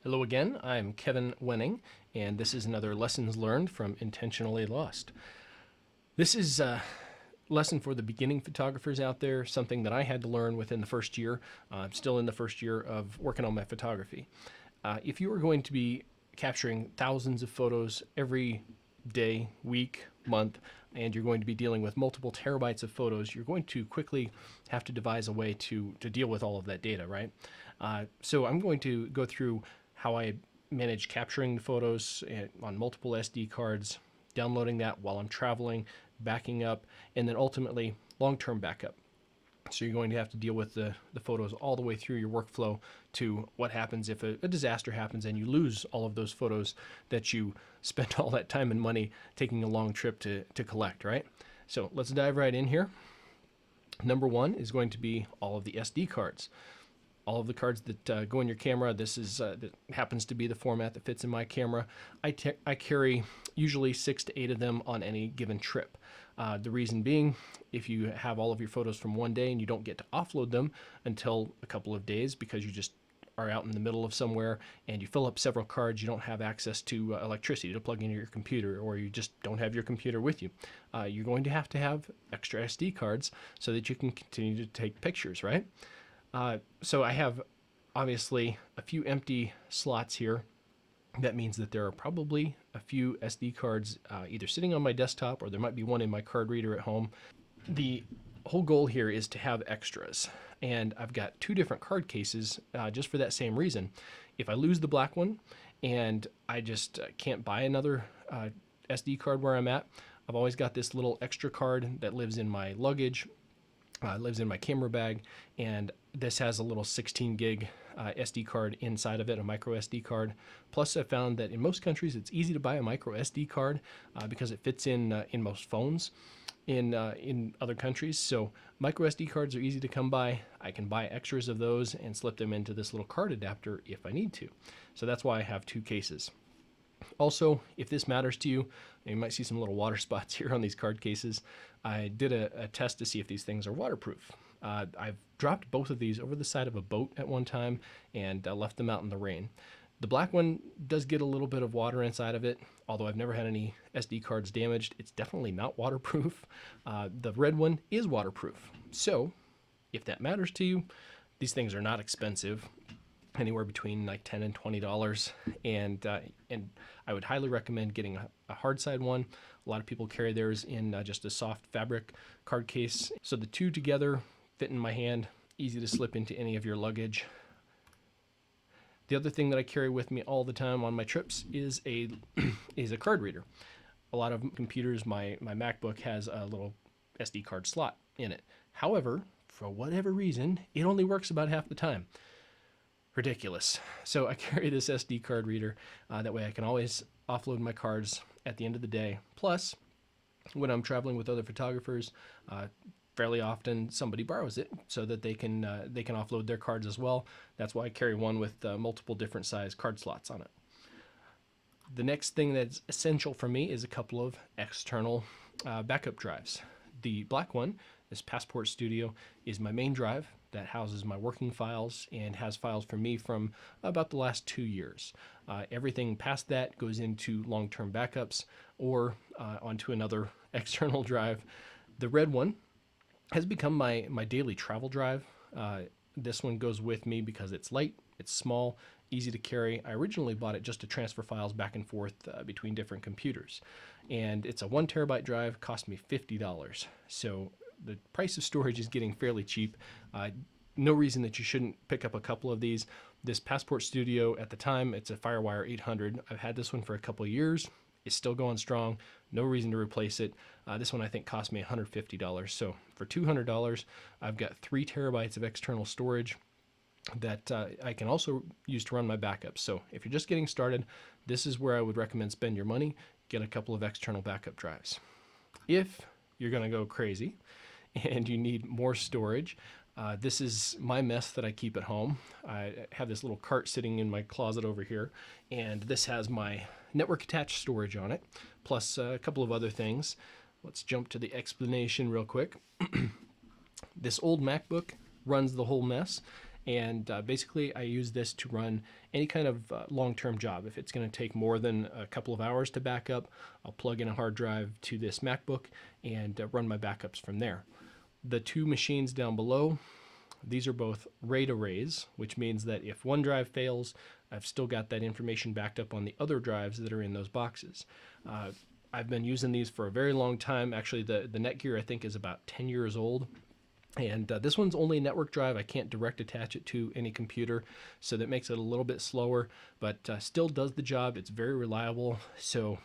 Hello again, I'm Kevin Wenning, and this is another Lessons Learned from Intentionally Lost. This is a lesson for the beginning photographers out there, something that I had to learn within the first year. I'm still in the first year of working on my photography. If you are going to be capturing thousands of photos every day, week, month, and you're going to be dealing with multiple terabytes of photos, you're going to quickly have to devise a way to deal with all of that data, right? So I'm going to go through how I manage capturing the photos on multiple SD cards, downloading that while I'm traveling, backing up, and then ultimately long-term backup. So you're going to have to deal with the photos all the way through your workflow to what happens if a disaster happens and you lose all of those photos that you spent all that time and money taking a long trip to collect, right? So let's dive right in here. Number one is going to be all of the SD cards. All of the cards that go in your camera. This is that happens to be the format that fits in my camera. I carry usually 6 to 8 of them on any given trip. The reason being, if you have all of your photos from one day and you don't get to offload them until a couple of days because you just are out in the middle of somewhere and you fill up several cards, you don't have access to electricity to plug into your computer, or you just don't have your computer with you, you're going to have extra SD cards so that you can continue to take pictures, right? So I have obviously a few empty slots here. That means that there are probably a few SD cards either sitting on my desktop, or there might be one in my card reader at home. The whole goal here is to have extras, and I've got 2 different card cases just for that same reason. If I lose the black one and I just can't buy another SD card where I'm at, I've always got this little extra card that lives in my luggage. Lives in my camera bag, and this has a little 16 gig SD card inside of it, a micro SD card. Plus, I found that in most countries it's easy to buy a micro SD card because it fits in most phones in other countries. So micro SD cards are easy to come by. I can buy extras of those and slip them into this little card adapter if I need to. So that's why I have 2 cases. Also, if this matters to you, you might see some little water spots here on these card cases. I did a test to see if these things are waterproof. I've dropped both of these over the side of a boat at one time and left them out in the rain. The black one does get a little bit of water inside of it, although I've never had any SD cards damaged. It's definitely not waterproof. The red one is waterproof. So, if that matters to you, these things are not expensive. Anywhere between like $10 and $20, and I would highly recommend getting a hard side one. A lot of people carry theirs in just a soft fabric card case. So the 2 together fit in my hand, easy to slip into any of your luggage. The other thing that I carry with me all the time on my trips is a card reader. A lot of computers, my MacBook has a little SD card slot in it. However, for whatever reason, it only works about half the time. Ridiculous. So I carry this SD card reader. That way I can always offload my cards at the end of the day. Plus, when I'm traveling with other photographers, fairly often somebody borrows it so that they can offload their cards as well. That's why I carry one with multiple different size card slots on it. The next thing that's essential for me is a couple of external backup drives. The black one, this Passport Studio, is my main drive that houses my working files and has files for me from about the last 2 years. Everything past that goes into long-term backups or onto another external drive. The red one has become my daily travel drive. This one goes with me because it's light, it's small, easy to carry. I originally bought it just to transfer files back and forth between different computers. And it's a 1 terabyte drive, cost me $50. So the price of storage is getting fairly cheap. No reason that you shouldn't pick up a couple of these. This Passport Studio, at the time, it's a Firewire 800. I've had this one for a couple of years. It's still going strong. No reason to replace it. This one I think cost me $150. So for $200, I've got 3 terabytes of external storage that I can also use to run my backups. So if you're just getting started, this is where I would recommend spend your money. Get a couple of external backup drives. If you're going to go crazy and you need more storage, this is my mess that I keep at home. I have this little cart sitting in my closet over here, and this has my network attached storage on it, plus a couple of other things. Let's jump to the explanation real quick. This old MacBook runs the whole mess, And basically I use this to run any kind of long-term job. If it's going to take more than a couple of hours to back up, I'll plug in a hard drive to this MacBook and run my backups from there. The two machines down below, these are both RAID arrays, which means that if one drive fails, I've still got that information backed up on the other drives that are in those boxes. I've been using these for a very long time. Actually, the Netgear I think is about 10 years old. And this one's only a network drive. I can't direct attach it to any computer, so that makes it a little bit slower, but still does the job. It's very reliable, so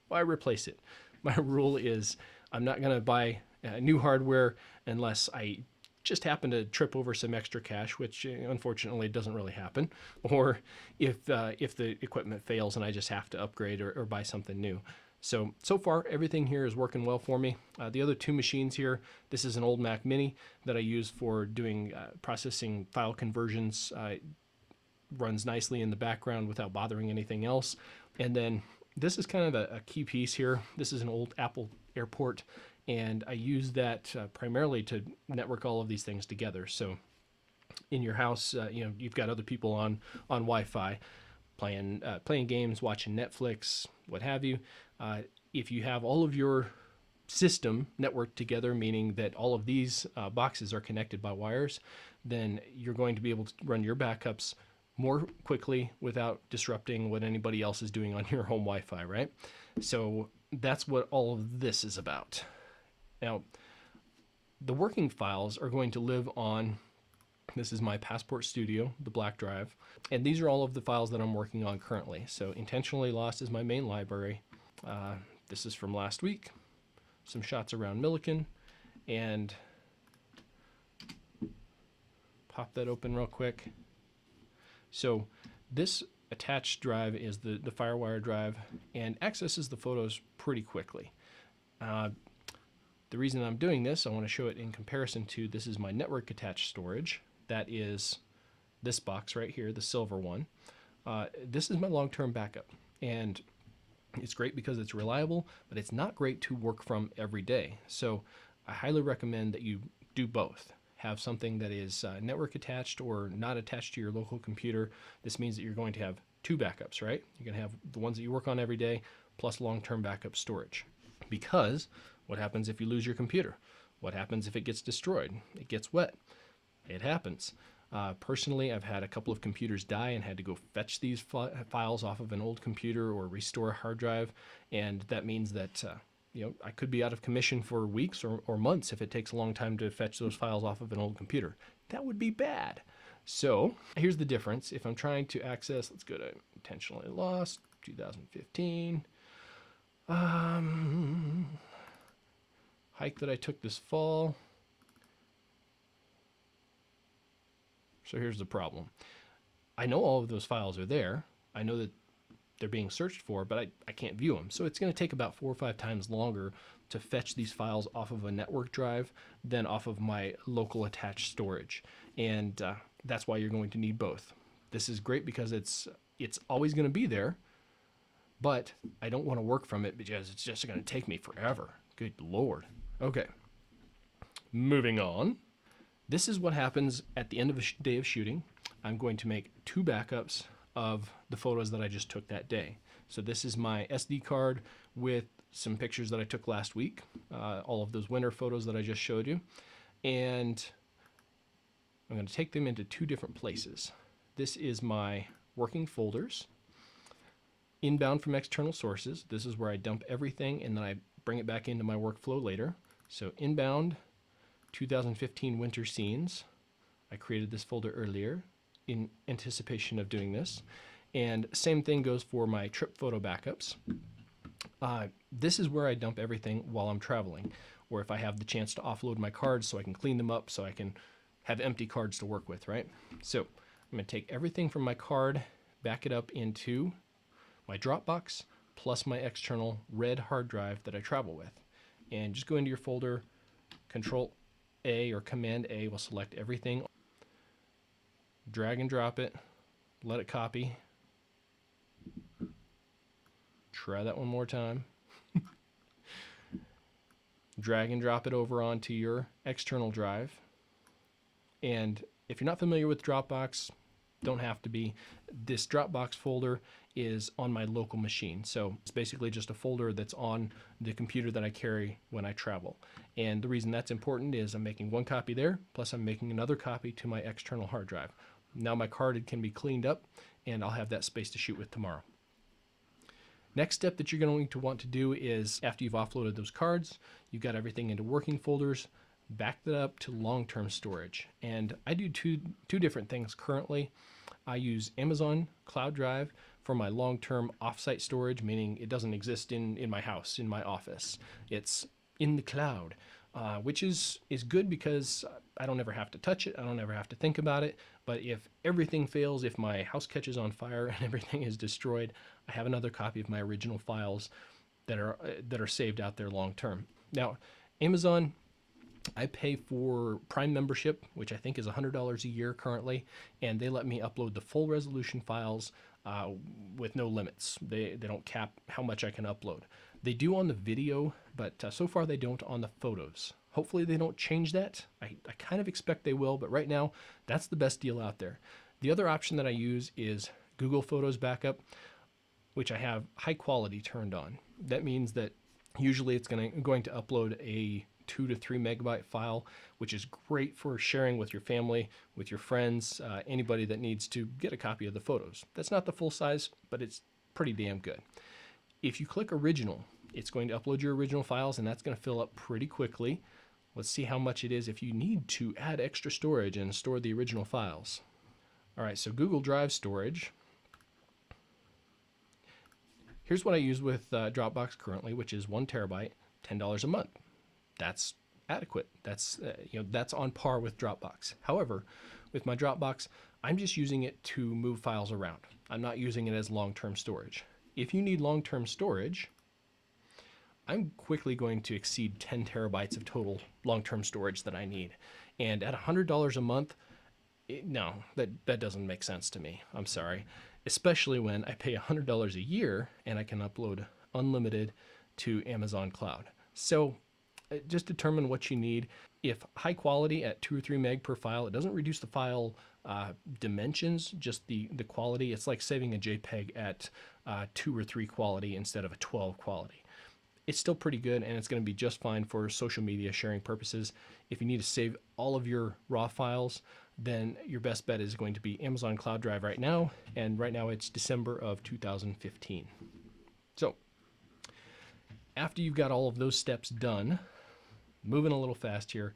why replace it? My rule is I'm not going to buy new hardware unless I just happen to trip over some extra cash, which unfortunately doesn't really happen, or if the equipment fails and I just have to upgrade or buy something new. So far, everything here is working well for me. The other two machines here, this is an old Mac Mini that I use for doing processing file conversions. It runs nicely in the background without bothering anything else. And then this is kind of a key piece here. This is an old Apple Airport, and I use that primarily to network all of these things together. So in your house, you've got other people on Wi-Fi, playing games, watching Netflix, what have you. If you have all of your system networked together, meaning that all of these boxes are connected by wires, then you're going to be able to run your backups more quickly without disrupting what anybody else is doing on your home Wi-Fi, right? So that's what all of this is about. Now, the working files are going to live on, this is my Passport Studio, the black drive, and these are all of the files that I'm working on currently. So Intentionally Lost is my main library. This is from last week, some shots around Milliken, and pop that open real quick. So this attached drive is the FireWire drive and accesses the photos pretty quickly. The reason I'm doing this, I want to show it in comparison to, this is my network attached storage. That is this box right here, the silver one. This is my long-term backup, and it's great because it's reliable, but it's not great to work from every day. So I highly recommend that you do both. Have something that is network attached or not attached to your local computer. This means that you're going to have two backups, right? You're going to have the ones that you work on every day plus long-term backup storage. Because what happens if you lose your computer? What happens if it gets destroyed? It gets wet. It happens. Personally, I've had a couple of computers die and had to go fetch these files off of an old computer or restore a hard drive, and that means that I could be out of commission for weeks or months if it takes a long time to fetch those files off of an old computer. That would be bad. So here's the difference. If I'm trying to access, let's go to Intentionally Lost, 2015. Hike that I took this fall. So here's the problem. I know all of those files are there. I know that they're being searched for, but I can't view them. So it's going to take about 4 or 5 times longer to fetch these files off of a network drive than off of my local attached storage. And that's why you're going to need both. This is great because it's always going to be there, but I don't want to work from it because it's just going to take me forever. Good Lord. Okay, moving on. This is what happens at the end of a day of shooting. I'm going to make 2 backups of the photos that I just took that day. So this is my SD card with some pictures that I took last week, all of those winter photos that I just showed you. And I'm going to take them into 2 different places. This is my working folders. Inbound from external sources. This is where I dump everything and then I bring it back into my workflow later. So inbound, 2015 winter scenes. I created this folder earlier in anticipation of doing this. And same thing goes for my trip photo backups. This is where I dump everything while I'm traveling, or if I have the chance to offload my cards so I can clean them up so I can have empty cards to work with, right? So I'm going to take everything from my card, back it up into my Dropbox, plus my external red hard drive that I travel with. And just go into your folder, Control A or Command A will select everything. Drag and drop it, let it copy. Try that one more time. Drag and drop it over onto your external drive. And If you're not familiar with Dropbox, don't have to be. This Dropbox folder is on my local machine. So it's basically just a folder that's on the computer that I carry when I travel. And the reason that's important is I'm making one copy there, plus I'm making another copy to my external hard drive. Now my card can be cleaned up and I'll have that space to shoot with tomorrow. Next step that you're going to want to do is, after you've offloaded those cards, you've got everything into working folders, back that up to long-term storage. And I do two different things currently. I use Amazon Cloud Drive for my long-term offsite storage, meaning it doesn't exist in my house, in my office. It's in the cloud, which is good because I don't ever have to touch it. I don't ever have to think about it. But if everything fails, if my house catches on fire and everything is destroyed, I have another copy of my original files that are saved out there long term. Now, Amazon, I pay for Prime membership, which I think is $100 a year currently, and they let me upload the full resolution files with no limits. They don't cap how much I can upload. They do on the video, but so far they don't on the photos. Hopefully they don't change that. I kind of expect they will, but right now that's the best deal out there. The other option that I use is Google Photos Backup, which I have high quality turned on. That means that usually it's going to upload a 2 to 3 megabyte file, which is great for sharing with your family, with your friends, anybody that needs to get a copy of the photos. That's not the full size, but it's pretty damn good. If you click original, it's going to upload your original files, and that's going to fill up pretty quickly. Let's see how much it is if you need to add extra storage and store the original files. All right, so Google Drive storage. Here's what I use with Dropbox currently, which is 1 terabyte, $10 a month. That's adequate. That's that's on par with Dropbox. However, with my Dropbox, I'm just using it to move files around. I'm not using it as long-term storage. If you need long-term storage, I'm quickly going to exceed 10 terabytes of total long-term storage that I need. And at $100 a month, no, that doesn't make sense to me. I'm sorry. Especially when I pay $100 a year and I can upload unlimited to Amazon Cloud. So just determine what you need. If high quality at 2 or 3 meg per file, it doesn't reduce the file dimensions, just the quality. It's like saving a JPEG at 2 or 3 quality instead of a 12 quality. It's still pretty good, and it's going to be just fine for social media sharing purposes. If you need to save all of your raw files, then your best bet is going to be Amazon Cloud Drive right now, and right now it's December of 2015. So after you've got all of those steps done, moving a little fast here,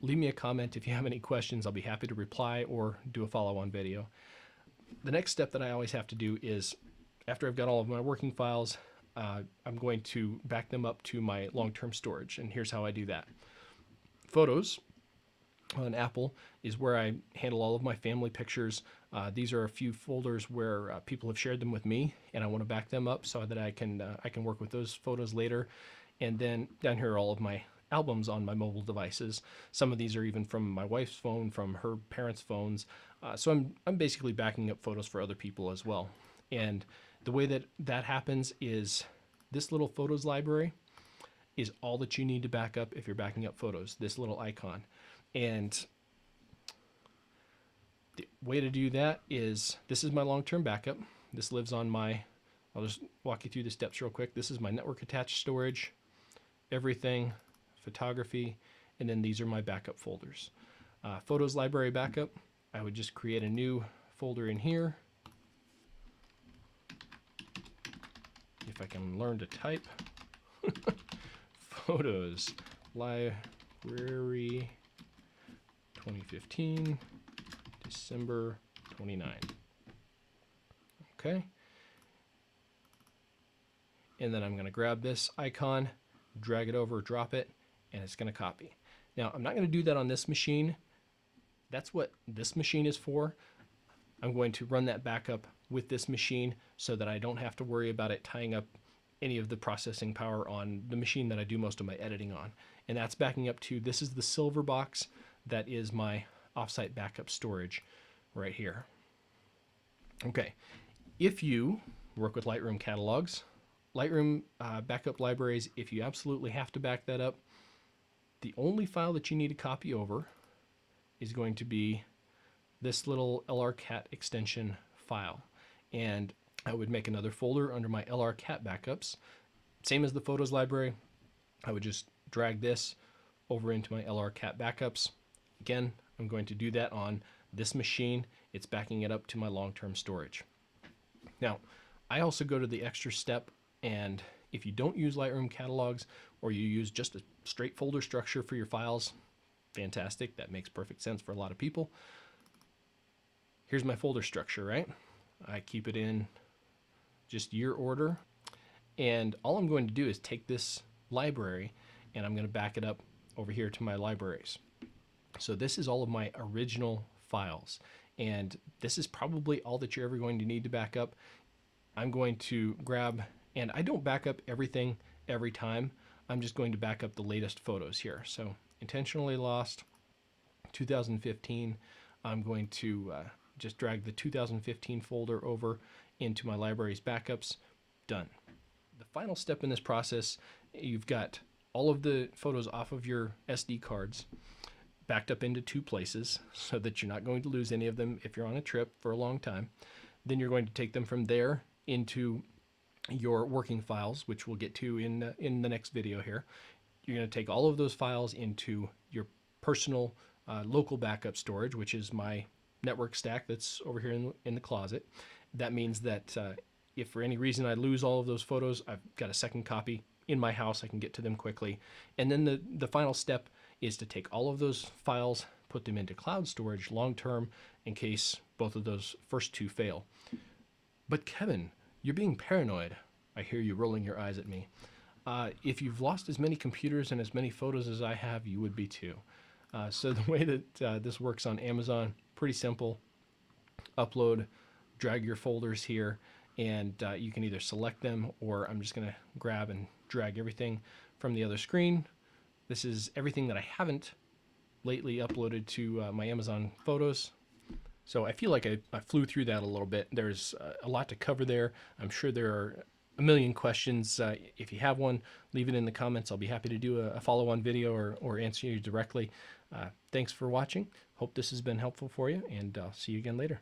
leave me a comment if you have any questions. I'll be happy to reply or do a follow-on video. The next step that I always have to do is, after I've got all of my working files, I'm going to back them up to my long-term storage, and here's how I do that. Photos on Apple is where I handle all of my family pictures. These are a few folders where people have shared them with me, and I want to back them up so that I can work with those photos later. And then down here are all of my albums on my mobile devices. Some of these are even from my wife's phone, from her parents' phones. So I'm basically backing up photos for other people as well. And the way that happens is this little photos library is all that you need to back up if you're backing up photos, this little icon. And the way to do that is, this is my long-term backup. This lives on I'll just walk you through the steps real quick. This is my network attached storage, everything, photography, and then these are my backup folders. Photos library backup, I would just create a new folder in here. If I can learn to type. Photos library 2015 December 29. Okay. And then I'm going to grab this icon, drag it over, drop it, and it's going to copy. Now, I'm not going to do that on this machine. That's what this machine is for. I'm going to run that backup with this machine so that I don't have to worry about it tying up any of the processing power on the machine that I do most of my editing on. And that's backing up to, this is the silver box that is my offsite backup storage right here. Okay, if you work with Lightroom catalogs, Lightroom backup libraries, if you absolutely have to back that up, the only file that you need to copy over is going to be this little LRCat extension file. And I would make another folder under my LRCat backups. Same as the photos library, I would just drag this over into my LRCat backups. Again, I'm going to do that on this machine. It's backing it up to my long-term storage. Now, I also go to the extra step, and if you don't use Lightroom catalogs or you use just a straight folder structure for your files, fantastic. That makes perfect sense for a lot of people. Here's my folder structure, right? I keep it in just year order. And all I'm going to do is take this library and I'm going to back it up over here to my libraries. So this is all of my original files. And this is probably all that you're ever going to need to back up. I'm going to grab, and I don't back up everything every time. I'm just going to back up the latest photos here. So intentionally lost 2015. I'm going to just drag the 2015 folder over into my library's backups. Done. The final step in this process, you've got all of the photos off of your SD cards backed up into two places so that you're not going to lose any of them if you're on a trip for a long time. Then you're going to take them from there into your working files, which we'll get to in the next video here. You're going to take all of those files into your personal local backup storage, which is my network stack that's over here in the closet. That means that if for any reason I lose all of those photos, I've got a second copy in my house. I can get to them quickly. And then the final step is to take all of those files, put them into cloud storage long term in case both of those first two fail. But Kevin, you're being paranoid. I hear you rolling your eyes at me. If you've lost as many computers and as many photos as I have, you would be too. So the way that this works on Amazon, pretty simple. Upload, drag your folders here, and you can either select them, or I'm just going to grab and drag everything from the other screen. This is everything that I haven't lately uploaded to my Amazon photos. So I feel like I flew through that a little bit. There's a lot to cover there. I'm sure there are a million questions. If you have one, leave it in the comments. I'll be happy to do a follow-on video or answer you directly. Thanks for watching. Hope this has been helpful for you, and I'll see you again later.